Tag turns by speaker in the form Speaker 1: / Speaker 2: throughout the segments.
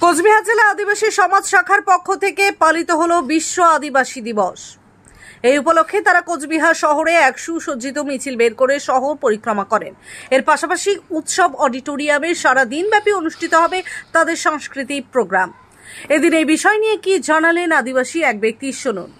Speaker 1: কোচবিহার জেলা আদিবাসী সমাজ শাখার পক্ষ থেকে পালিত হলো বিশ্ব আদিবাসী দিবস। এই উপলক্ষে তারা কোচবিহার শহরে এক সুসজ্জিত মিছিল বের করে শহর পরিক্রমা করেন। এর পাশাপাশি উৎসব অডিটোরিয়ামে সারা দিনব্যাপী অনুষ্ঠিত হবে তাদের সাংস্কৃতিক প্রোগ্রাম। এদিন এই বিষয় নিয়ে কি জানালেন আদিবাসী এক ব্যক্তি, শুনুন।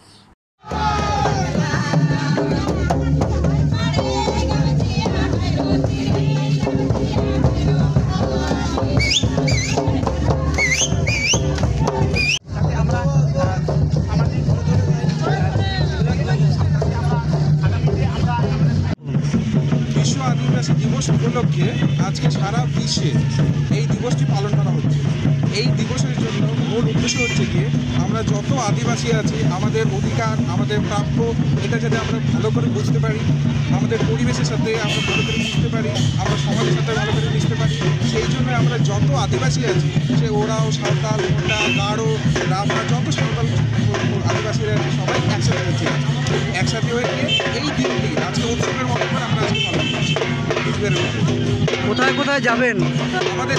Speaker 2: বিশ্ব আদিবাসী দিবস উপলক্ষে আজকে সারা বিশ্বে এই দিবসটি পালন করা হচ্ছে। এই দিবসের জন্য মূল উদ্দেশ্য হচ্ছে গিয়ে আমরা যত আদিবাসী আছি আমাদের অধিকার, আমাদের প্রাপ্য, এটা যাতে আমরা ভালো করে বুঝতে পারি, আমাদের পরিবেশের সাথে আমরা ভালো করে মিশতে পারি, আমরা সমাজের সাথে ভালো করে মিশতে পারি। সেই জন্য আমরা যত আদিবাসী আছি, সে ওরাও, সাঁওতাল, মোটা, গাঢ়, রাভা, যত সাঁওতাল আদিবাসীরা আছে সবাই একসাথে হচ্ছে। একসাথে হয়ে গিয়ে এই দিনটি আজকে উৎসবের মতো করে আমরা আজকে পালন করছি।
Speaker 3: কোথায় কোথায় যাবেন?
Speaker 2: আমাদের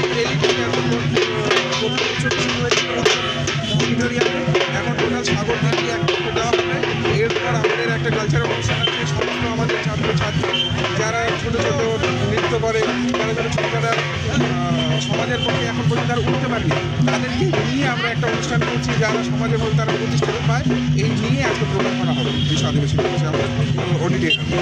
Speaker 2: অডিটোরিয়ামে এখন টোটাল সাগর দিকে একটা দেওয়া হবে। এরপর আমাদের একটা কালচারাল অনুষ্ঠান আছে। সমস্ত আমাদের ছাত্রছাত্রী যারা ছোটো ছোটো নৃত্য করে, যারা যারা ছোটরা সমাজের পক্ষে এখন পর্যন্ত তারা উঠতে পারেনি, তাদেরকে নিয়ে আমরা একটা অনুষ্ঠান করছি যারা সমাজের মধ্যে তারা প্রতিষ্ঠিত পায়। এই নিয়ে আজকে প্রোগ্রাম করা হবে বিশ্ব আদিবাসী দিবসে আমাদের অডিটোরিয়ামে।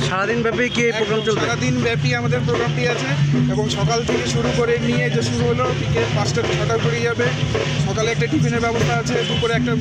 Speaker 3: সারাদিন ব্যাপী কি প্রোগ্রাম চলবে?
Speaker 2: সারাদিন ব্যাপী আমাদের প্রোগ্রামটি আছে এবং সকাল থেকে শুরু করে নিয়ে যে শুরু হলো বিকেল 5টা 6টা করে যাবে। সকালে একটা টিফিনের ব্যবস্থা আছে, দুপুরে একটা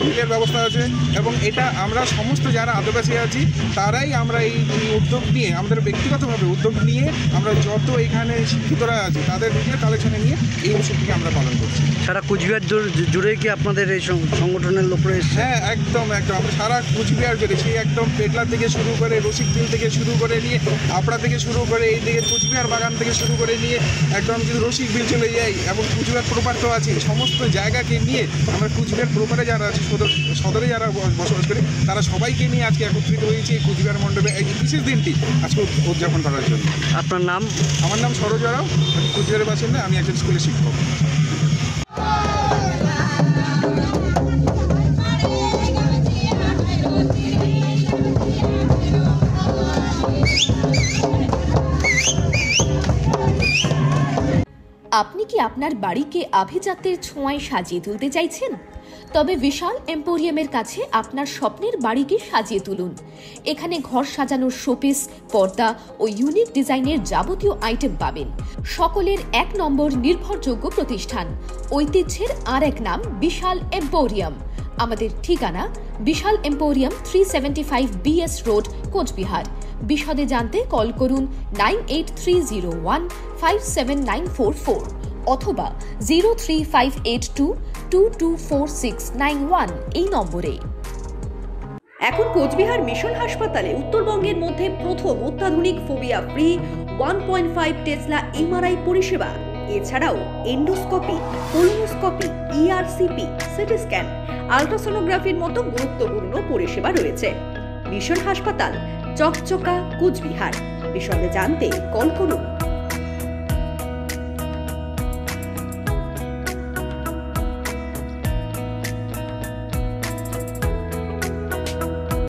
Speaker 2: মিলের ব্যবস্থা আছে এবং এটা আমরা সমস্ত যারা আদিবাসী আছি তারাই আমরা এই উদ্যোগ নিয়ে, আমাদের ব্যক্তিগতভাবে উদ্যোগ নিয়ে আমরা যত এখানে শিক্ষিতরা আছে তাদের নিজের কালেকশনে নিয়ে এই উৎসবটিকে আমরা পালন করছি।
Speaker 3: সারা কোচবিহার জুড়ে কি আপনাদের এই সংগঠনের লোকরা এসেছে?
Speaker 2: হ্যাঁ, একদম আমরা সারা কোচবিহার জুড়ে, সেই একদম পেটলা থেকে শুরু করে রসিকবিল থেকে শুরু করে নিয়ে আপড়া থেকে শুরু করে এই দিকে কোচবিহার বাগান থেকে শুরু করে নিয়ে একদম যদি রসিকবিল চলে যাই এবং কোচবিহার প্রপার তো আছে, সমস্ত জায়গাকে নিয়ে আমরা কোচবিহার প্রপারে যারা আছে, সদরে যারা বসবাস করে তারা সবাইকে নিয়ে আজকে একত্রিত হয়েছে এই কোচবিহার মণ্ডপে এই বিশেষ দিনটি আজকে উদযাপন করার জন্য।
Speaker 3: আপনার নাম?
Speaker 2: আমার নাম সরোজ রাও, আমি কোচবিহারের বাসিন্দা, আমি একজন স্কুলের শিক্ষক।
Speaker 4: আপনি কি আপনার বাড়িকে আভিজাত্যের ছোঁয়ায় সাজিয়ে তুলতে চাইছেন? তবে বিশাল এম্পোরিয়ামের কাছে আপনার স্বপ্নের বাড়িকে সাজিয়ে তুলুন। এখানে ঘর সাজানোর শোপিস, পর্দা ও ইউনিক ডিজাইনের যাবতীয় আইটেম পাবেন। সকলের 1 নম্বর নির্ভরযোগ্য প্রতিষ্ঠান, ঐতিহ্যের আর এক নাম বিশাল এম্পোরিয়াম। আমাদের ঠিকানা বিশাল এম্পোরিয়াম, 375 BS রোড, কোচবিহার। বিশদে জানতে কল করুন 9830157944 অথবা 03582224691 এই নম্বরে।
Speaker 5: এখন কোচবিহার মিশন হাসপাতালে উত্তরবঙ্গের মধ্যে প্রথম অত্যাধুনিক ফোবিয়া ফ্রি 1.5 টেসলা MRI পরিষেবা। এছাড়াও endoscopy, colonoscopy, ERCP, CT scan, আল্ট্রাসোনোগ্রাফির মতো গুরুত্বপূর্ণ পরিষেবা রয়েছে। মিশন হাসপাতাল, চকচকা, কোচবিহার। বিশদে জানতে কল করুন